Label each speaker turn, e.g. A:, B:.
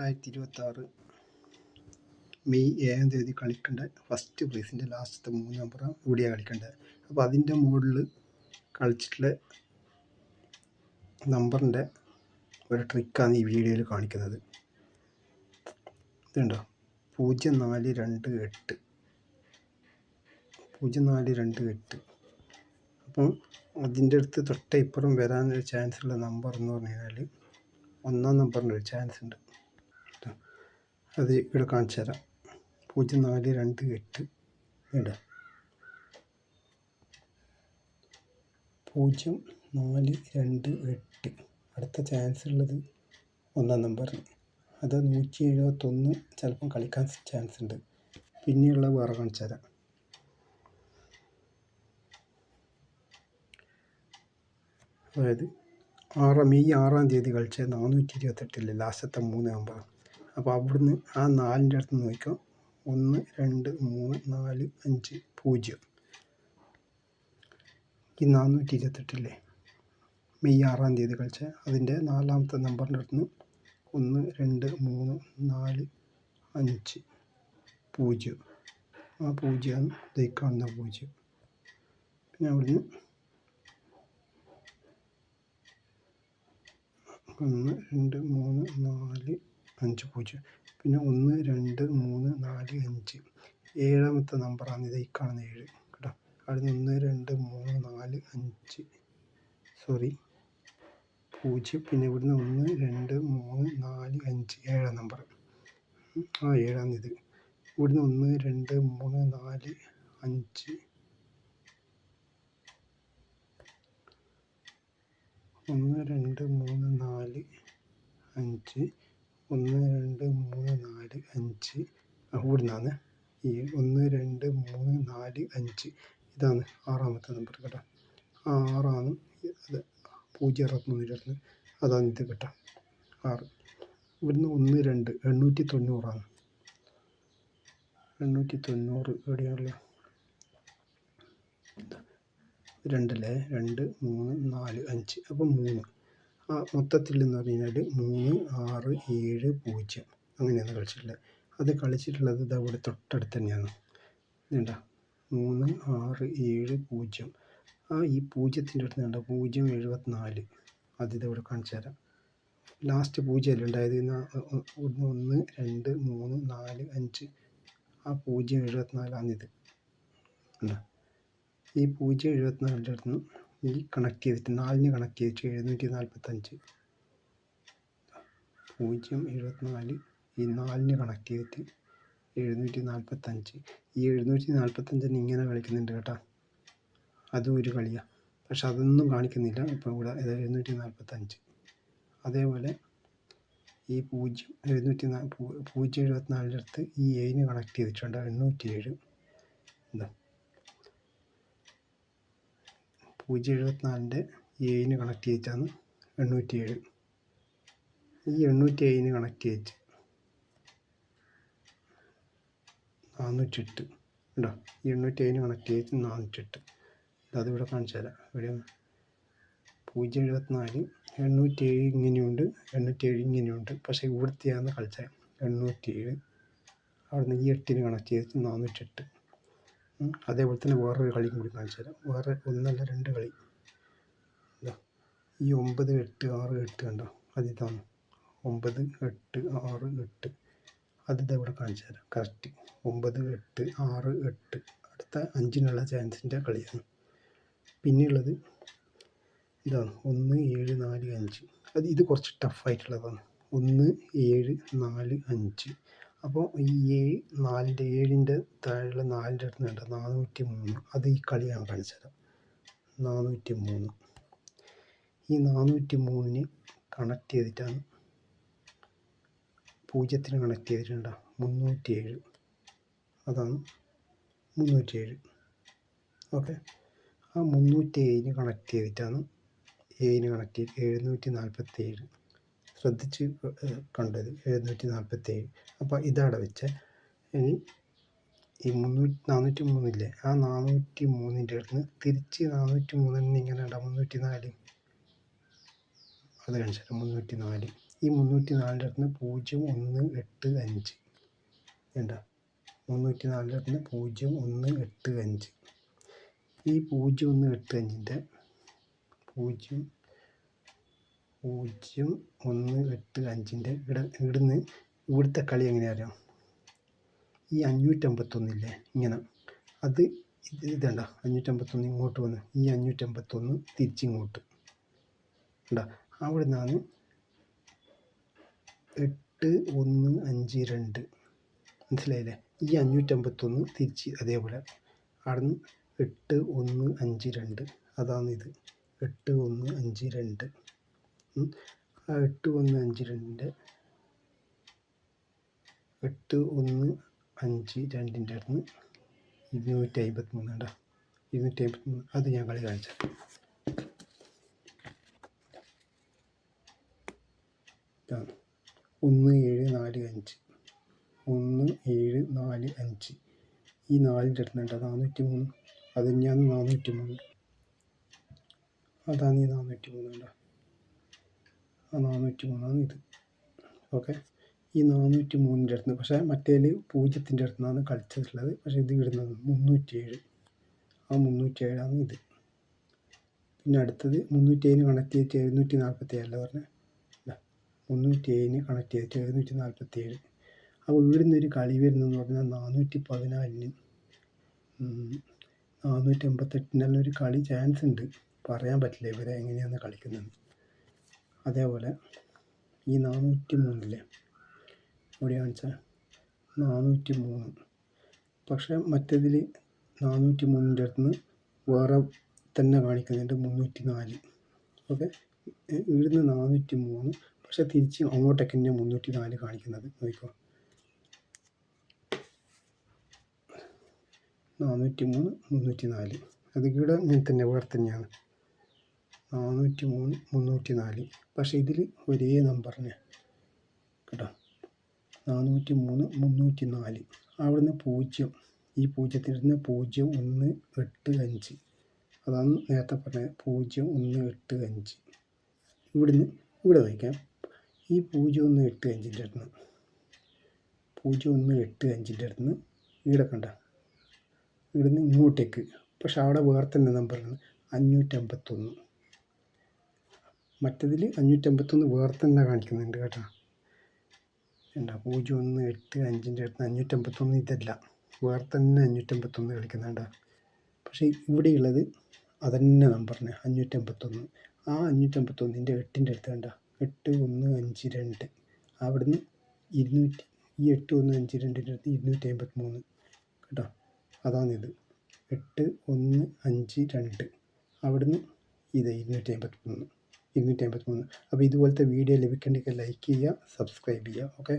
A: 2026 May 7-ാം തീയതി കളിക്കേണ്ട first പ്രൈസിൻ്റെ ലാസ്റ്റത്തെ 3 നമ്പറാണ് ഇവിടെയാണ് കളിക്കേണ്ടത്. അപ്പോൾ അതിൻ്റെ മുകളിൽ കളിച്ചിട്ടുള്ള നമ്പറിൻ്റെ ഒരു ട്രിക്കാണ് ഈ വീഡിയോയിൽ കാണിക്കുന്നത്. ഇതുണ്ടോ, 0428 0428. അപ്പം അതിൻ്റെ അടുത്ത് തൊട്ട ഇപ്പുറം വരാനൊരു ചാൻസ് ഉള്ള നമ്പർ എന്ന് പറഞ്ഞു കഴിഞ്ഞാൽ 1-ാം നമ്പറിൻ്റെ ഒരു ചാൻസ് ഉണ്ട്. അത് ഇവിടെ കാണിച്ചു തരാം. 0428 ഇവിടെ 0428. അടുത്ത ചാൻസ് ഉള്ളത് 1-ാം നമ്പറിന്. അത് 171 ചിലപ്പം കളിക്കാൻ ചാൻസ് ഉണ്ട്. പിന്നെയുള്ള വേറെ കാണിച്ചു തരാം. അതായത് മെയ് 6-ാം തീയതി കളിച്ച 428 ലാസ്റ്റത്തെ 3 നമ്പർ. അപ്പോൾ അവിടുന്ന് ആ 4-ൻ്റെ അടുത്ത് നോക്കാം. 1 2 3 4 5 0. ഈ 428 മെയ് 6-ാം തീയതി കളിച്ച അതിൻ്റെ 4-ാമത്തെ നമ്പറിൻ്റെ അടുത്ത് 1 2 3 4 5 0. ആ 0 ആണ് കാണുന്ന 0. പിന്നെ അവിടുന്ന് 1 2 3 4 5 0. പിന്നെ 1 2 3 4 5. 7-ാമത്തെ നമ്പറാണ് ഇത്, ഈ കാണുന്ന 7 കേട്ടോ. അവിടെ 1 2 3 4 5 0. പിന്നെ ഇവിടുന്ന് 1 2 3 4 5 7-ാം നമ്പർ. ആ 7-ആണ് ഇത്. ഇവിടുന്ന് 1 2 3 4 5 1 2 3 4 5 1 2 3 4 5. ഇവിടുന്നാണ് ഈ 1 2 3 4 5. ഇതാണ് 6-ാമത്തെ നമ്പർ കേട്ടോ. ആ 6-ആണ് അത്. 063 അതാണ് ഇത് കേട്ടോ, 6. ഇവിടുന്ന് 1 2 890 890 എവിടെയാണല്ലോ. 2 2 3 4 5. അപ്പം 3. ആ മൊത്തത്തിൽ എന്ന് പറഞ്ഞു കഴിഞ്ഞാൽ 3 6 7 0 അങ്ങനെയാണ് കളിച്ചിട്ടുള്ളത്. അത് കളിച്ചിട്ടുള്ളത് ഇത് അവിടെ തൊട്ടടുത്ത് തന്നെയാണ്. ഇതുണ്ട 3 6 7 0. ആ ഈ 0-ൻ്റെ അടുത്ത് വേണ്ട 074. അതിവിടെ കാണിച്ചു തരാം. ലാസ്റ്റ് 0 അല്ലേ ഉണ്ടായത്. 1 2 3 4 5. ആ 074ആണിത്. ഈ 074-ൻ്റെ അടുത്ത് ഈ കണക്ട് ചെയ്തിട്ട് 4-ന് കണക്ട് ചെയ്തിട്ട് 745. 074 ഈ 4-ന് കണക്ട് ചെയ്തിട്ട് 745. ഈ 745 ഇങ്ങനെ കളിക്കുന്നുണ്ട് കേട്ടോ. അതും ഒരു കളിയാണ്, പക്ഷെ അതൊന്നും കാണിക്കുന്നില്ല ഇപ്പോൾ ഇവിടെ. 745. അതേപോലെ ഈ 074-ൻ്റെ അടുത്ത് ഈ 7-ന് കണക്ട് ചെയ്തിട്ടുണ്ട് 807. എന്താ 074-ൻ്റെ 7-ന് കണക്ട് ചെയ്തിട്ടാണ് 807. ഈ 807-ന് കണക്ട് ചെയ്തിട്ട് 408 ഉണ്ടോ. ഈ 807-ന് കണക്ട് ചെയ്തിട്ട് 408. അതിവിടെ കാണിച്ചു തരാം. ഇവിടെ 074 807 ഇങ്ങനെയുണ്ട്, 807 ഇങ്ങനെയുണ്ട്. പക്ഷേ ഇവിടുത്തെയാണ് കളിച്ചത് 807. അവിടുന്ന് ഈ 8-ന് കണക്ട് ചെയ്തിട്ട് 408. അതേപോലെ തന്നെ വേറൊരു കളിയും കൂടി കാണിച്ചു തരാം. വേറെ 1 അല്ല 2 കളി. ഈ 9 8 6 8 കണ്ടോ, അതിതാണ് 9 8 6 8. അതിവിടെ കാണിച്ചു തരാം കറക്റ്റ്. 9 8 6 8. അടുത്ത 5-നുള്ള ചാൻസിൻ്റെ കളിയാണ്. പിന്നെയുള്ളത് ഇതാണ് 1 7 4 5. ഇത് കുറച്ച് ടഫായിട്ടുള്ളതാണ്. 1 7 4 5. അപ്പോൾ ഈ 7-ൻ്റെ താഴെയുള്ള 4-ൻ്റെ അടുത്ത് വേണ്ട 403. അത് ഈ കളിയാണ് കാണിച്ചു തരാം. 403. ഈ 403-ന് കണക്ട് ചെയ്തിട്ടാണ് 0-ന് കണക്ട് ചെയ്തിട്ടുണ്ട് 307. അതാണ് 307. ഓക്കെ. ആ 307-ന് കണക്ട് ചെയ്തിട്ടാണ് 7-ന് കണക്ട് ചെയ്ത് 747. ശ്രദ്ധിച്ച് കണ്ടത് 747. അപ്പോൾ ഇതവിടെ വെച്ച് ഇനി ഈ 403 ആ 403-ൻ്റെ അടുത്ത് തിരിച്ച് 403-ന് ഇങ്ങനെ ഉണ്ടാവും 304. അത് കാണിച്ചാൽ 304. ഈ 304 അടുത്ത് 0185 വേണ്ട 304 അടുത്ത് 0185 ഈ 0185ൻ്റെ 0185ൻ്റെ ഇവിടുന്ന് ഇവിടുത്തെ കളി എങ്ങനെയാ അറിയാം? ഈ 551 ഇങ്ങനെ അത് ഇതണ്ട 551 ഇങ്ങോട്ട് വന്ന് ഈ 551 തിരിച്ചിങ്ങോട്ട് ഉണ്ടോ അവിടെ നിന്നാണ് 8152 മനസ്സിലായില്ലേ? ഈ 551 തിരിച്ച് അതേപോലെ അവിടെ നിന്ന് 8152 അതാണ് ഇത് 8152 ആ 8152ൻ്റെ 8152ൻ്റെ അടുത്ത് 253 ഉണ്ടോ 253 അത് ഞാൻ കളി കാണിച്ചു 1745 1745 ഈ 4ൻ്റെ അടുത്തുണ്ട് 403 അത് തന്നെയാണ് 403 അതാണ് ഈ 403 ഉണ്ടോ ആ 403 ഇത് ഓക്കെ ഈ 403ൻ്റെ അടുത്ത് പക്ഷേ മറ്റേതിൽ 0ൻ്റെ അടുത്തുനിന്നാണ് കളിച്ചിട്ടുള്ളത് പക്ഷേ ഇത് ഇടുന്നത് 307 ആ 307 ഇത് പിന്നെ അടുത്തത് 307 കണക്ട് ചെയ്തിട്ട് 747 പറഞ്ഞത് 307 കണക്ട് ചെയ്തിട്ട് 747 അപ്പോൾ ഇവിടുന്ന് ഒരു കളി വരുന്നതെന്ന് പറഞ്ഞാൽ 414 488 ഒരു കളി ചാൻസ് ഉണ്ട് പറയാൻ പറ്റില്ല ഇവരെ എങ്ങനെയാണ് കളിക്കുന്നത് അതേപോലെ ഈ 403 ഇവിടെ കാണിച്ചാൽ 403 പക്ഷേ മറ്റേതിൽ 403ൻ്റെ അടുത്തുനിന്ന് വേറെ തന്നെ കാണിക്കുന്നുണ്ട് 304 ഓക്കെ ഇവിടുന്ന് 403 പക്ഷെ തിരിച്ച് അങ്ങോട്ടേക്ക് തന്നെ 304 കാണിക്കുന്നത് നോക്കിക്കോ 403 304 അത് ഇവിടെ ഇങ്ങനെ തന്നെ വേറെ തന്നെയാണ് 403 304 പക്ഷേ ഇതിൽ ഒരേ നമ്പറിന് കേട്ടോ 403 304 അവിടുന്ന് 0 ഈ 0ത്തിൻ്റെ 0185 അതാണ് നേരത്തെ പറഞ്ഞത് 0185 ഇവിടുന്ന് ഇവിടെ വയ്ക്കാം ഈ 0185ൻ്റെ അടുത്ത് 0185ൻ്റെ അടുത്ത് ഇവിടെ കണ്ട ഇവിടുന്ന് ഇങ്ങോട്ടേക്ക് പക്ഷെ അവിടെ വേറെ തന്നെ നമ്പറാണ് 551 മറ്റതിൽ 551 വേറെ തന്നെ കാണിക്കുന്നുണ്ട് കേട്ടോ എന്താ 0185ൻ്റെ അടുത്ത് 551 ഇതല്ല വേറെ തന്നെ 551 കളിക്കുന്നുണ്ട് പക്ഷേ ഇവിടെയുള്ളത് അതന്നെ നമ്പറിന് 551 ആ 551ൻ്റെ 8ൻ്റെ അടുത്ത് കണ്ട 8152 അവിടുന്ന് 200 ഈ 8152ൻ്റെ അടുത്ത് 253 കേട്ടോ അതാണിത് 8152 അവിടുന്ന് ഇത് 253 അപ്പോൾ ഇതുപോലത്തെ വീഡിയോ ലഭിക്കേണ്ടെങ്കിൽ ലൈക്ക് ചെയ്യുക സബ്സ്ക്രൈബ് ചെയ്യുക ഓക്കെ